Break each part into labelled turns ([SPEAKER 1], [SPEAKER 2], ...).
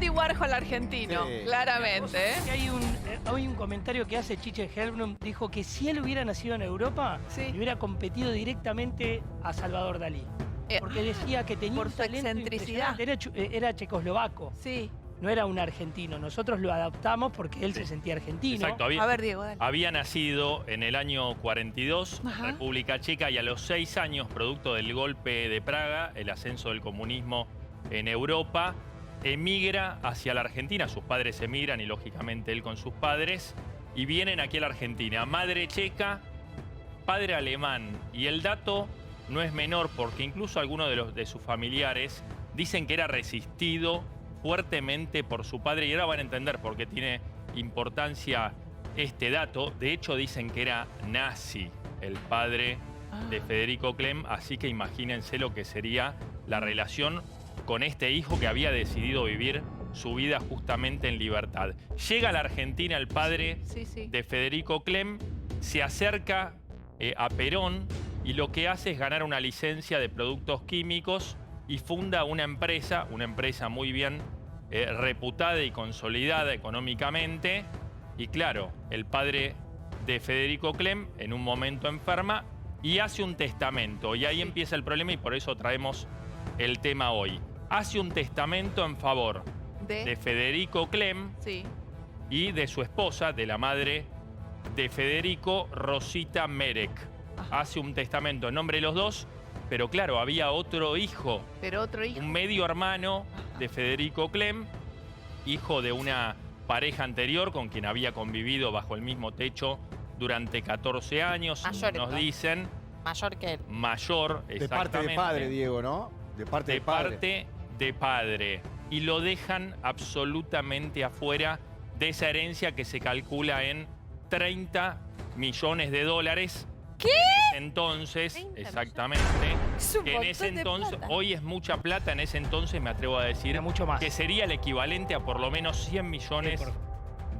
[SPEAKER 1] Andy Warhol argentino,
[SPEAKER 2] Sí.
[SPEAKER 1] claramente.
[SPEAKER 3] Que hay un comentario que hace Chiche Helblum, dijo que si él hubiera nacido en Europa,
[SPEAKER 1] Sí.
[SPEAKER 3] le hubiera competido directamente a Salvador Dalí. Porque decía que tenía
[SPEAKER 1] por
[SPEAKER 3] un
[SPEAKER 1] su
[SPEAKER 3] talento
[SPEAKER 1] excentricidad.
[SPEAKER 3] impresionante. Era checoslovaco,
[SPEAKER 1] Sí.
[SPEAKER 3] no era un argentino. Nosotros lo adaptamos porque él
[SPEAKER 4] Sí.
[SPEAKER 3] se sentía argentino.
[SPEAKER 4] Exacto,
[SPEAKER 1] A ver, Diego, dale.
[SPEAKER 4] había nacido en el año 42
[SPEAKER 1] Ajá.
[SPEAKER 4] en República Checa y a los 6 años, producto del golpe de Praga, el ascenso del comunismo en Europa, emigra hacia la Argentina. Sus padres emigran y lógicamente él con sus padres y vienen aquí a la Argentina. Madre checa, padre alemán. Y el dato no es menor porque incluso algunos de sus familiares dicen que era resistido fuertemente por su padre. Y ahora van a entender por qué tiene importancia este dato. De hecho, dicen que era nazi el padre de Federico Clem. Así que imagínense lo que sería la relación con este hijo que había decidido vivir su vida justamente en libertad. Llega a la Argentina el padre
[SPEAKER 1] Sí, sí.
[SPEAKER 4] de Federico Clem, se acerca a Perón y lo que hace es ganar una licencia de productos químicos y funda una empresa muy bien reputada y consolidada económicamente. Y claro, el padre de Federico Clem en un momento enferma y hace un testamento. Y ahí empieza el problema y por eso traemos el tema hoy. Hace un testamento en favor de Federico Clem
[SPEAKER 1] Sí.
[SPEAKER 4] y de su esposa, de la madre de Federico, Rosita Merek.
[SPEAKER 1] Ajá.
[SPEAKER 4] Hace un testamento en nombre de los dos, pero claro, había otro hijo,
[SPEAKER 1] Pero otro hijo.
[SPEAKER 4] un medio hermano de Federico Clem, hijo de una pareja anterior con quien había convivido bajo el mismo techo durante 14 años,
[SPEAKER 5] Mayor,
[SPEAKER 4] nos
[SPEAKER 5] entonces.
[SPEAKER 4] dicen,
[SPEAKER 5] Mayor que él.
[SPEAKER 4] mayor,
[SPEAKER 2] De parte
[SPEAKER 4] exactamente.
[SPEAKER 2] de padre, Diego, ¿no? De parte
[SPEAKER 4] De
[SPEAKER 2] de padre.
[SPEAKER 4] parte de padre. Y lo dejan absolutamente afuera de esa herencia que se calcula en 30 millones de dólares.
[SPEAKER 5] ¿Qué?
[SPEAKER 4] Entonces,
[SPEAKER 5] 30
[SPEAKER 4] exactamente.
[SPEAKER 5] Es un
[SPEAKER 4] Que en ese
[SPEAKER 5] montón de
[SPEAKER 4] entonces,
[SPEAKER 5] plata.
[SPEAKER 4] hoy es mucha plata, en ese entonces me atrevo a decir
[SPEAKER 3] Era mucho más.
[SPEAKER 4] que sería el equivalente a por lo menos 100 millones
[SPEAKER 3] Sí,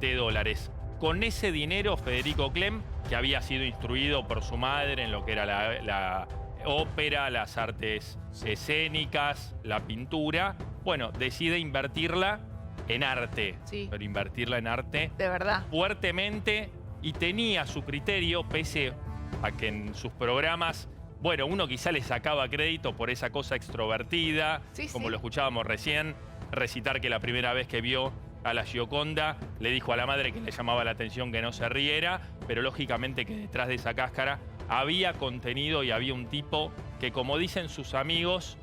[SPEAKER 4] de dólares. Con ese dinero, Federico Clem, que había sido instruido por su madre en lo que era la ópera, las artes escénicas, la pintura, bueno, decide invertirla en arte.
[SPEAKER 1] Sí.
[SPEAKER 4] Pero invertirla en arte
[SPEAKER 1] De verdad.
[SPEAKER 4] fuertemente y tenía su criterio, pese a que en sus programas, bueno, uno quizá le sacaba crédito por esa cosa extrovertida,
[SPEAKER 1] Sí,
[SPEAKER 4] como
[SPEAKER 1] sí.
[SPEAKER 4] lo escuchábamos recién, recitar que la primera vez que vio a la Gioconda le dijo a la madre que le llamaba la atención que no se riera, pero lógicamente que detrás de esa cáscara había contenido y había un tipo que, como dicen sus amigos,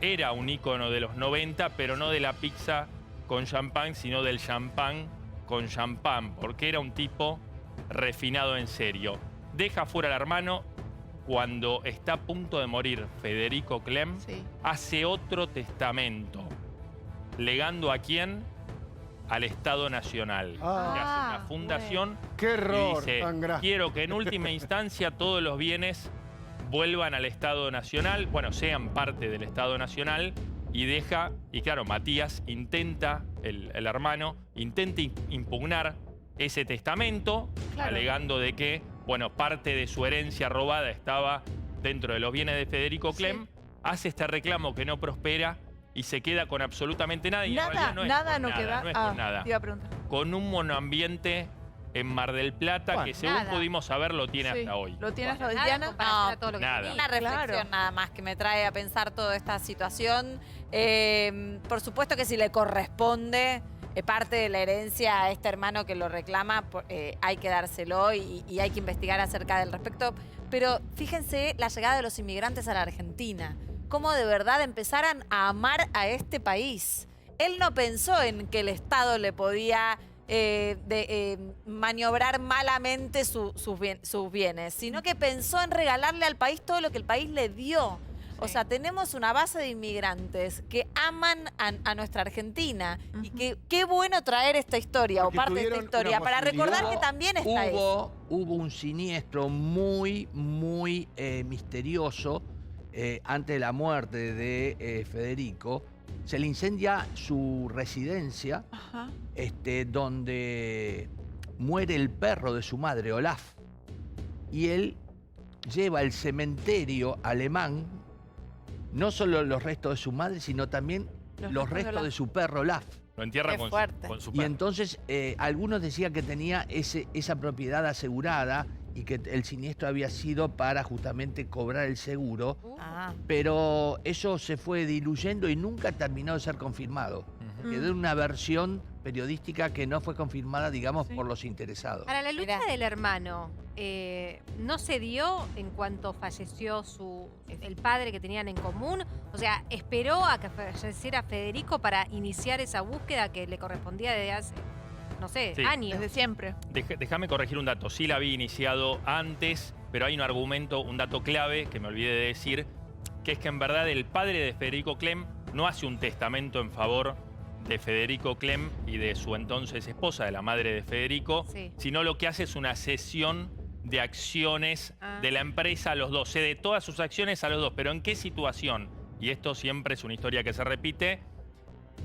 [SPEAKER 4] era un ícono de los 90, pero no de la pizza con champán, sino del champán con champán, porque era un tipo refinado en serio. Deja fuera al hermano. Cuando está a punto de morir Federico Clem,
[SPEAKER 1] Sí.
[SPEAKER 4] hace otro testamento. ¿Legando a quién? Al Estado Nacional.
[SPEAKER 2] Ah.
[SPEAKER 4] Le hace una fundación
[SPEAKER 2] Qué
[SPEAKER 4] y
[SPEAKER 2] error
[SPEAKER 4] dice,
[SPEAKER 2] tan grave.
[SPEAKER 4] quiero que en última instancia todos los bienes vuelvan al Estado Nacional, bueno, sean parte del Estado Nacional, y deja, y claro, Matías intenta, el hermano, intenta impugnar ese testamento,
[SPEAKER 1] Claro.
[SPEAKER 4] alegando de que, bueno, parte de su herencia robada estaba dentro de los bienes de Federico Clem, hace este reclamo que no prospera y se queda con absolutamente nada. Y en
[SPEAKER 1] Nada,
[SPEAKER 4] realidad no es
[SPEAKER 1] nada
[SPEAKER 4] por
[SPEAKER 1] no
[SPEAKER 4] nada,
[SPEAKER 1] queda.
[SPEAKER 4] no es por nada.
[SPEAKER 1] Te iba a preguntar.
[SPEAKER 4] Con un monoambiente en Mar del Plata,
[SPEAKER 2] Bueno,
[SPEAKER 4] que según
[SPEAKER 5] nada.
[SPEAKER 4] pudimos saber lo tiene
[SPEAKER 1] Sí.
[SPEAKER 4] hasta hoy.
[SPEAKER 1] ¿Lo tienes,
[SPEAKER 5] Nada en
[SPEAKER 1] Diana?
[SPEAKER 5] comparación
[SPEAKER 1] No.
[SPEAKER 5] a todo lo que
[SPEAKER 4] nada.
[SPEAKER 5] tenía. Una reflexión
[SPEAKER 1] Claro.
[SPEAKER 5] nada más que me trae a pensar toda esta situación. Por supuesto que si le corresponde parte de la herencia a este hermano que lo reclama, hay que dárselo y hay que investigar acerca del respecto. Pero fíjense la llegada de los inmigrantes a la Argentina. Cómo de verdad empezaran a amar a este país. Él no pensó en que el Estado le podía maniobrar malamente sus bienes, sino que pensó en regalarle al país todo lo que el país le dio. O sea, tenemos una base de inmigrantes que aman a nuestra Argentina. Y que qué bueno traer esta historia
[SPEAKER 2] Porque
[SPEAKER 5] o parte de esta
[SPEAKER 2] tuvieron
[SPEAKER 5] historia
[SPEAKER 2] una
[SPEAKER 5] para recordar
[SPEAKER 2] posibilidad.
[SPEAKER 5] que también está eso.
[SPEAKER 6] Hubo un siniestro muy misterioso antes de la muerte de Federico. Se le incendia su residencia,
[SPEAKER 1] Ajá.
[SPEAKER 6] donde muere el perro de su madre, Olaf. Y él lleva al cementerio alemán no solo los restos de su madre, sino también los restos de su perro Olaf.
[SPEAKER 4] Lo entierra
[SPEAKER 5] Qué
[SPEAKER 4] con
[SPEAKER 5] fuerte.
[SPEAKER 4] su
[SPEAKER 6] Y
[SPEAKER 4] perro.
[SPEAKER 6] entonces algunos decían que tenía esa propiedad asegurada y que el siniestro había sido para justamente cobrar el seguro,
[SPEAKER 5] Ah.
[SPEAKER 6] pero eso se fue diluyendo y nunca terminó de ser confirmado.
[SPEAKER 4] Ujú.
[SPEAKER 6] Quedó en una versión periodística que no fue confirmada, digamos, por los interesados.
[SPEAKER 7] Para la lucha
[SPEAKER 5] Mirá.
[SPEAKER 7] del hermano, ¿no se dio en cuanto falleció el padre que tenían en común? O sea, ¿esperó a que falleciera Federico para iniciar esa búsqueda que le correspondía desde hace, no sé,
[SPEAKER 4] Sí.
[SPEAKER 7] años?
[SPEAKER 1] Desde siempre.
[SPEAKER 4] Déjame corregir un dato. Sí la había iniciado antes, pero hay un argumento, un dato clave que me olvidé de decir, que es que en verdad el padre de Federico Clem no hace un testamento en favor de Federico Clem y de su entonces esposa, de la madre de Federico,
[SPEAKER 7] Sí.
[SPEAKER 4] sino lo que hace es una cesión de acciones
[SPEAKER 7] Ah.
[SPEAKER 4] de la empresa a los dos. Cede todas sus acciones a los dos. ¿Pero en qué situación? Y esto siempre es una historia que se repite.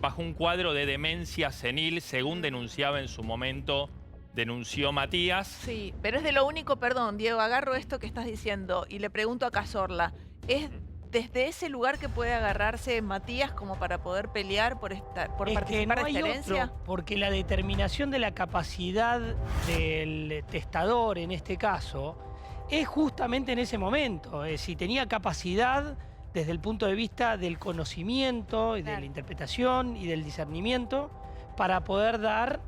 [SPEAKER 4] Bajo un cuadro de demencia senil, según denunciaba en su momento, denunció Matías.
[SPEAKER 1] Sí, pero es de lo único, perdón, Diego, agarro esto que estás diciendo y le pregunto a Cazorla. ¿Es desde ese lugar que puede agarrarse Matías como para poder pelear por
[SPEAKER 3] Es
[SPEAKER 1] participar
[SPEAKER 3] que no
[SPEAKER 1] de
[SPEAKER 3] hay
[SPEAKER 1] esta herencia?
[SPEAKER 3] otro, porque la determinación de la capacidad del testador, en este caso, es justamente en ese momento. Si tenía capacidad desde el punto de vista del conocimiento, y de
[SPEAKER 7] Claro.
[SPEAKER 3] la interpretación y del discernimiento, para poder dar,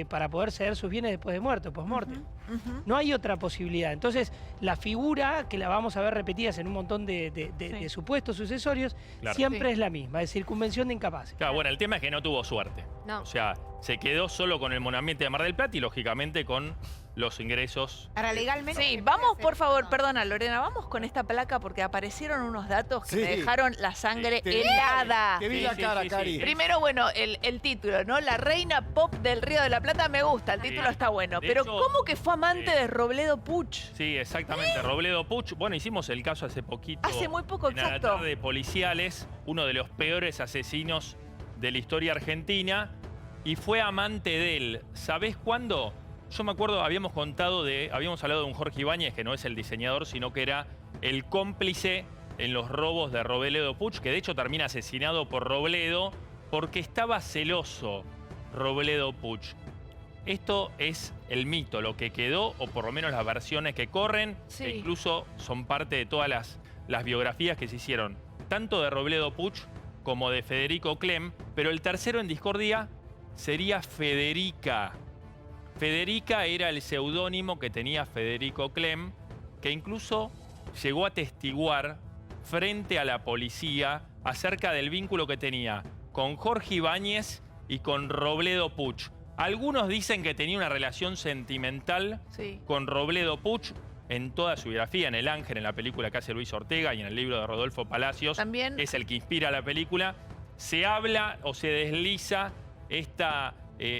[SPEAKER 3] para poder ceder sus bienes después de muerto, post-mortem.
[SPEAKER 1] Ujú, ujú.
[SPEAKER 3] No hay otra posibilidad. Entonces, la figura, que la vamos a ver repetidas en un montón de supuestos sucesorios,
[SPEAKER 4] Claro.
[SPEAKER 3] siempre
[SPEAKER 1] Sí.
[SPEAKER 3] es la misma, es circunvención de incapaces.
[SPEAKER 4] Claro, bueno, el tema es que no tuvo suerte.
[SPEAKER 7] No.
[SPEAKER 4] O sea, se quedó solo con el monoambiente de Mar del Plata y lógicamente con los ingresos.
[SPEAKER 8] Ahora, legalmente.
[SPEAKER 1] Sí,
[SPEAKER 8] ¿se puede
[SPEAKER 1] vamos,
[SPEAKER 8] hacer
[SPEAKER 1] por favor,
[SPEAKER 8] esto?
[SPEAKER 1] perdona, Lorena, vamos con esta placa porque aparecieron unos datos que
[SPEAKER 2] Sí.
[SPEAKER 1] me dejaron la sangre
[SPEAKER 2] Te-
[SPEAKER 1] helada.
[SPEAKER 2] Te vi
[SPEAKER 4] Sí,
[SPEAKER 2] la
[SPEAKER 4] sí,
[SPEAKER 2] cara,
[SPEAKER 4] sí, sí.
[SPEAKER 2] Cari.
[SPEAKER 1] Primero, bueno, el título, ¿no? La reina pop del Río de la Plata me gusta, el
[SPEAKER 4] Sí.
[SPEAKER 1] título está bueno.
[SPEAKER 4] De
[SPEAKER 1] Pero
[SPEAKER 4] hecho,
[SPEAKER 1] ¿cómo que fue amante
[SPEAKER 4] sí.
[SPEAKER 1] de Robledo Puch?
[SPEAKER 4] Sí, exactamente. Robledo Puch. Bueno, hicimos el caso hace poquito.
[SPEAKER 1] Hace muy poco,
[SPEAKER 4] en la
[SPEAKER 1] exacto.
[SPEAKER 4] tarde de Policiales, uno de los peores asesinos de la historia argentina, y fue amante de él. ¿Sabés cuándo? Yo me acuerdo, habíamos hablado de un Jorge Ibáñez, que no es el diseñador, sino que era el cómplice en los robos de Robledo Puch, que de hecho termina asesinado por Robledo, porque estaba celoso Robledo Puch. Esto es el mito, lo que quedó, o por lo menos las versiones que corren,
[SPEAKER 1] Sí.
[SPEAKER 4] e incluso son parte de todas las biografías que se hicieron, tanto de Robledo Puch como de Federico Clem, pero el tercero en discordia sería Federica. Federica era el seudónimo que tenía Federico Clem, que incluso llegó a testiguar frente a la policía acerca del vínculo que tenía con Jorge Ibáñez y con Robledo Puch. Algunos dicen que tenía una relación sentimental
[SPEAKER 1] Sí.
[SPEAKER 4] con Robledo Puch en toda su biografía, en El Ángel, en la película que hace Luis Ortega y en el libro de Rodolfo Palacios,
[SPEAKER 1] También-
[SPEAKER 4] que es el que inspira la película, se habla o se desliza esta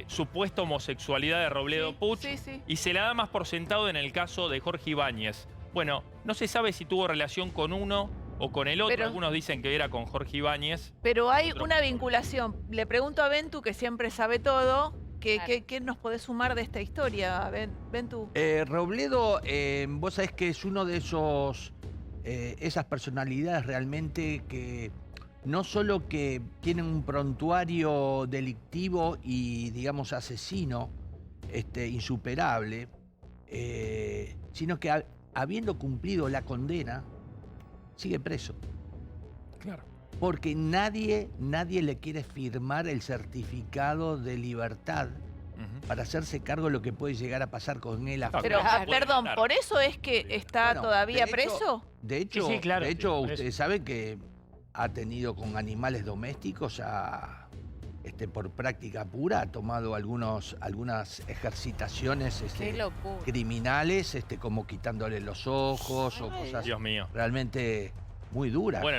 [SPEAKER 4] supuesta homosexualidad de Robledo
[SPEAKER 1] Sí,
[SPEAKER 4] Puch
[SPEAKER 1] sí, sí.
[SPEAKER 4] y se la da más por sentado en el caso de Jorge Ibáñez. Bueno, no se sabe si tuvo relación con uno o con el otro.
[SPEAKER 1] Pero-
[SPEAKER 4] Algunos dicen que era con Jorge Ibáñez.
[SPEAKER 1] Pero hay
[SPEAKER 4] Otro
[SPEAKER 1] una
[SPEAKER 4] punto.
[SPEAKER 1] vinculación. Le pregunto a Bentu, que siempre sabe todo,
[SPEAKER 7] Claro.
[SPEAKER 1] ¿qué nos podés sumar de esta historia, Bentu?
[SPEAKER 6] Robledo, vos sabés que es uno de esas personalidades realmente que no solo que tienen un prontuario delictivo y, digamos, asesino insuperable, sino que habiendo cumplido la condena, sigue preso.
[SPEAKER 4] Claro.
[SPEAKER 6] Porque nadie le quiere firmar el certificado de libertad para hacerse cargo de lo que puede llegar a pasar con él.
[SPEAKER 4] Claro.
[SPEAKER 1] Pero,
[SPEAKER 4] Claro.
[SPEAKER 1] perdón,
[SPEAKER 4] Claro.
[SPEAKER 1] ¿por eso es que está
[SPEAKER 6] Bueno,
[SPEAKER 1] todavía
[SPEAKER 6] de hecho-
[SPEAKER 1] preso?
[SPEAKER 6] De hecho,
[SPEAKER 3] Sí, claro,
[SPEAKER 6] de hecho
[SPEAKER 3] sí, por
[SPEAKER 6] ustedes saben que ha tenido con animales domésticos, por práctica pura, ha tomado algunas ejercitaciones
[SPEAKER 5] Qué locura.
[SPEAKER 6] criminales, como quitándole los ojos o
[SPEAKER 1] Ay.
[SPEAKER 6] cosas
[SPEAKER 4] Dios mío.
[SPEAKER 6] realmente muy duras.
[SPEAKER 4] Bueno,